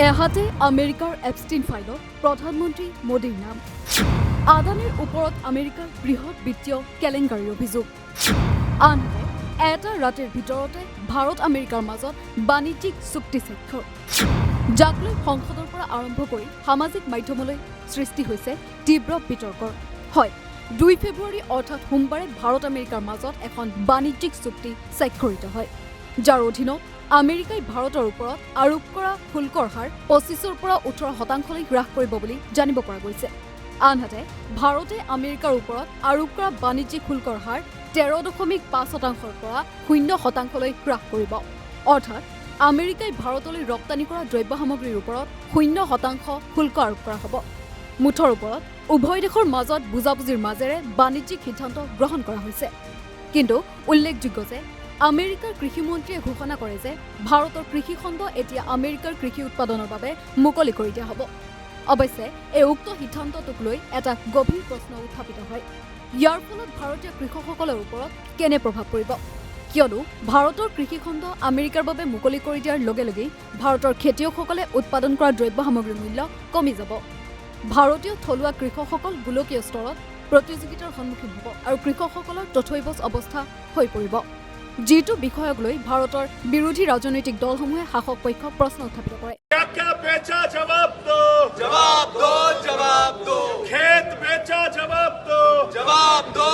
এহাতে আমেৰিকাৰ এপষ্টিন ফাইলত প্ৰধানমন্ত্ৰী মোদীৰ নাম। আদানীৰ ওপৰত আমেৰিকাৰ বৃহৎ বিত্তীয় কেলেংকাৰীৰ অভিযোগ। আনহাতে এটা ৰাতিৰ ভিতৰতে ভাৰত আমেৰিকাৰ মাজত বাণিজ্যিক চুক্তি স্বাক্ষৰ, যাক লৈ সংসদৰ পৰা আৰম্ভ কৰি সামাজিক মাধ্যমলৈ সৃষ্টি হৈছে তীব্ৰ বিতৰ্কৰ। হয়, 2 ফেব্ৰুৱাৰী অৰ্থাৎ সোমবাৰে ভাৰত আমেৰিকাৰ মাজত এখন বাণিজ্যিক চুক্তি স্বাক্ষৰিত হয়, যাৰ অধীনত আমেৰিকাই ভাৰতৰ ওপৰত আৰোপ কৰা শুল্কৰ হাৰ 25ৰ পৰা 18% হ্ৰাস কৰিব বুলি জানিব পৰা গৈছে। আনহাতে ভাৰতে আমেৰিকাৰ ওপৰত আৰোপ কৰা বাণিজ্যিক শুল্কৰ হাৰ 13.5%ৰ পৰা 0% হ্ৰাস কৰিব। অৰ্থাৎ আমেৰিকাই ভাৰতলৈ ৰপ্তানি কৰা দ্ৰব্য সামগ্ৰীৰ ওপৰত 0% শুল্ক আৰোপ কৰা হ'ব। মুঠৰ ওপৰত উভয় দেশৰ মাজত বুজাবুজিৰ মাজেৰে বাণিজ্যিক সিদ্ধান্ত গ্ৰহণ কৰা হৈছে। কিন্তু উল্লেখযোগ্য যে আমেৰিকাৰ কৃষিমন্ত্ৰীয়ে ঘোষণা কৰে যে ভাৰতৰ কৃষিখণ্ড এতিয়া আমেৰিকাৰ কৃষি উৎপাদনৰ বাবে মুকলি কৰি দিয়া হ'ব। অৱশ্যে এই উক্ত সিদ্ধান্তটোক লৈ এটা গভীৰ প্ৰশ্ন উত্থাপিত হয়। ইয়াৰ ফলত ভাৰতীয় কৃষকসকলৰ ওপৰত কেনে প্ৰভাৱ পৰিব? কিয়নো ভাৰতৰ কৃষিখণ্ড আমেৰিকাৰ বাবে মুকলি কৰি দিয়াৰ লগে লগেই ভাৰতৰ খেতিয়কসকলে উৎপাদন কৰা দ্ৰব্য সামগ্ৰীৰ মূল্য কমি যাব। ভাৰতীয় থলুৱা কৃষকসকল গোলকীয় স্তৰত প্ৰতিযোগিতাৰ সন্মুখীন হ'ব আৰু কৃষকসকলৰ তথৈবচ অৱস্থা হৈ পৰিব, যিটো বিষয়ক লৈ ভাৰতৰ বিৰোধী ৰাজনৈতিক দলসমূহে শাসক পক্ষক প্ৰশ্ন উত্থাপিত কৰে। खेत बेचा जवाब दो, जवाब दो, जवाब दो, खेल बेचा जवाब दो, जवाब दो,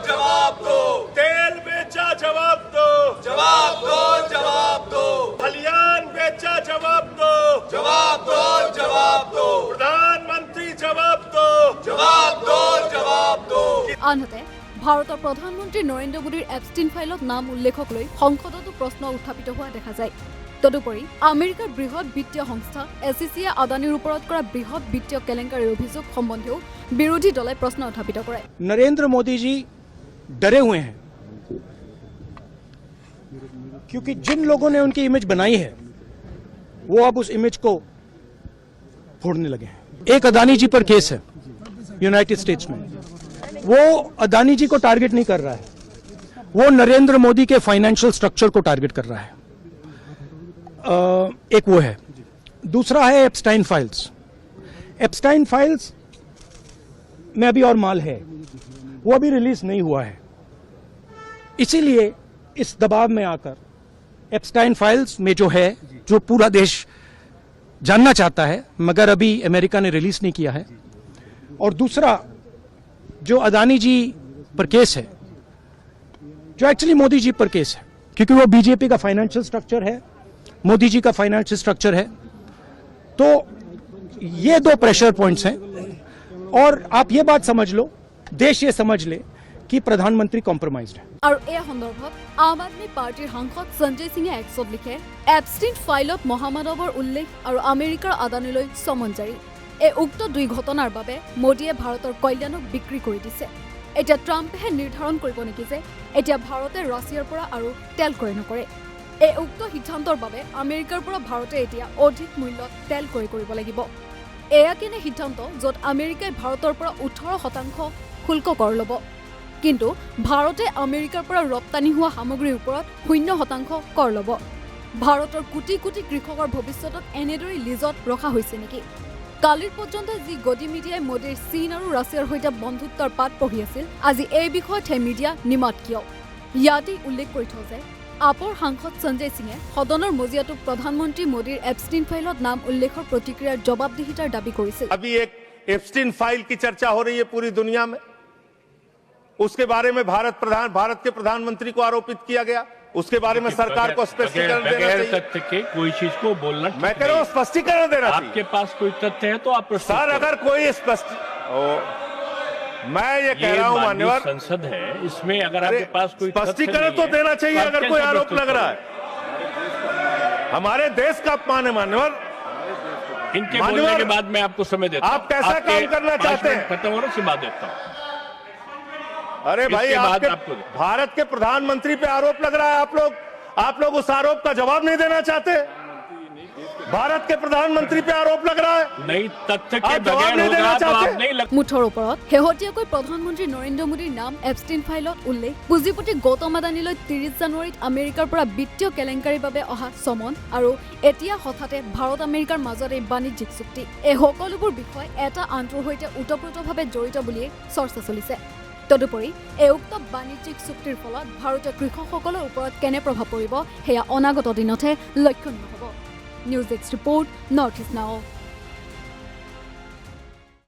जवाब दो, तेल बेचा जवाब दो, जवाब दो, जवाब दो, खलियान बेचा जवाब दो, जवाब दो, जवाब दो, प्रधानमंत्री जवाब दो, जवाब दो, जवाब दो। আনহাতে ভাৰতৰ প্ৰধানমন্ত্ৰী নৰেন্দ্ৰ মোদীৰ এপষ্টিন ফাইলত নাম উল্লেখক লৈ সংসদতো প্ৰশ্ন উত্থাপিত হোৱা দেখা যায়। তদুপৰি আমেৰিকাৰ বৃহৎ বিত্তীয় সংস্থা SECয়ে আদানীৰ ওপৰত কৰা বৃহৎ বিত্তীয় কেলেংকাৰীৰ অভিযোগ সম্বন্ধেও বিৰোধী দলে প্ৰশ্ন উত্থাপিত কৰে। नरेंद्र मोदी जी डरे हुए हैं क्योंकि जिन लोगों ने उनकी इमेज बनाई है वो अब उस इमेज को फोड़ने लगे हैं। एक अदानी जी पर केस है यूनाइटेड स्टेट्स में, वो अदानी जी को टारगेट नहीं कर रहा है, वो नरेंद्र मोदी के फाइनेंशियल स्ट्रक्चर को टारगेट कर रहा है। एक वो है, दूसरा है एप्स्टाइन फाइल्स। एप्स्टाइन फाइल्स में अभी और माल है, वो अभी रिलीज नहीं हुआ है, इसीलिए इस दबाव में आकर एप्स्टाइन फाइल्स में जो है, जो पूरा देश जानना चाहता है मगर अभी अमेरिका ने रिलीज नहीं किया है, और दूसरा जो अदानी जी पर केस है, जो एक्चुअली मोदी जी पर केस है, क्योंकि वो बीजेपी का फाइनेंशियल स्ट्रक्चर है, मोदी जी का फाइनेंशियल स्ट्रक्चर है, तो ये दो प्रेशर पॉइंट्स हैं। और आप ये बात समझ लो, देश ये समझ ले कि प्रधानमंत्री कॉम्प्रोमाइज्ड है। আৰু এই সন্দৰ্ভত আম আদমী পাৰ্টিৰ সাংসদ সঞ্জয় সিঙে এক্সত লিখে, এপষ্টিন ফাইলত মহামানৱৰ উল্লেখ আৰু আমেৰিকাৰ আদানীলৈ চমন জাৰি। এই উক্ত দুই ঘটনাৰ বাবে মোদীয়ে ভাৰতৰ কল্যাণক বিক্ৰী কৰি দিছে। এতিয়া ট্ৰাম্পেহে নিৰ্ধাৰণ কৰিব নেকি যে এতিয়া ভাৰতে ৰাছিয়াৰ পৰা আৰু তেল ক্ৰয় নকৰে। এই উক্ত সিদ্ধান্তৰ বাবে আমেৰিকাৰ পৰা ভাৰতে এতিয়া অধিক মূল্যত তেল ক্ৰয় কৰিব লাগিব। এয়া কেনে সিদ্ধান্ত য'ত আমেৰিকাই ভাৰতৰ পৰা 18% শুল্ক কৰ ল'ব, কিন্তু ভাৰতে আমেৰিকাৰ পৰা ৰপ্তানি হোৱা সামগ্ৰীৰ ওপৰত 0% কৰ ল'ব। ভাৰতৰ কোটি কোটি কৃষকৰ ভৱিষ্যতক এনেদৰে লিজত ৰখা হৈছে নেকি? কালিৰ পৰ্যন্ত যি গদি মিডিয়াই মোদীৰ চীন আৰু ৰাছিয়াৰ সৈতে বন্ধুত্বৰ পাত পঢ়ি আছিল, আজি এই বিষয়ত হে মিডিয়া নিমাত কিয়? ইয়াতেই উল্লেখ কৰি থওঁ যে আপৰ সাংসদ সঞ্জয় সিঙে সদনৰ মজিয়াটোক প্ৰধানমন্ত্ৰী মোদীৰ এপষ্টিন ফাইলত নাম উল্লেখৰ প্ৰতিক্ৰিয়াৰ জবাবদিহিতাৰ দাবী কৰিছিল। अभी एक एप्स्टीन फाइल की चर्चा हो रही है पूरी दुनिया में, उसके बारे में भारत के प्रधानमंत्री को आरोपित किया गया, उसके बारे में सरकार को स्पष्टीकरण देना चाहिए। तथ्य के कोई चीज को बोलना, मैं कह रहा हूँ स्पष्टीकरण देना चाहिए। आपके पास कोई तथ्य है तो आप सर अगर कोई मैं ये कह रहा हूँ मान्यवर, संसद है, इसमें अगर आपके पास कोई स्पष्टीकरण तो देना चाहिए अगर कोई आरोप लग रहा है। हमारे देश का अपमान है मान्यवर। इनके बोलने के बाद मैं आपको समय देता हूं। आप कैसा काम करना चाहते हैं? खत्म हो रहा, सिमा देता हूं। अरे भाई, भारत के प्रधानमंत्री पे आरोप लग रहा है, आप लोग उस आरोप का जवाब नहीं देना चाहते? भारत के प्रधानमंत्री पे आरोप लग रहा है। नहीं, तथ्य के आप जवाब बगैर नहीं होगा देना तो आप चाहते? नहीं लग মুঠৰ ওপৰত শেহতীয়াকৈ প্ৰধানমন্ত্ৰী নৰেন্দ্ৰ মোদীৰ নাম এপষ্টিন ফাইলত উল্লেখ পুঁজিপতি গৌতম আদানীলৈ 30 জানুৱাৰীত আমেৰিকাৰ পৰা বিত্তীয় কেলেংকাৰীৰ বাবে অহা চমন আৰু এতিয়া হঠাতে ভাৰত আমেৰিকাৰ মাজত এই বাণিজ্যিক চুক্তি এই সকলোবোৰ বিষয় এটা আনটোৰ সৈতে ওতঃপ্ৰোতভাৱে জড়িত বুলিয়ে চৰ্চা চলিছে তদুপৰি এই উক্ত বাণিজ্যিক চুক্তিৰ ফলত ভাৰতীয় কৃষকসকলৰ ওপৰত কেনে প্ৰভাৱ পৰিব সেয়া অনাগত দিনতহে লক্ষণীয় হ'ব। News x report north east নাও।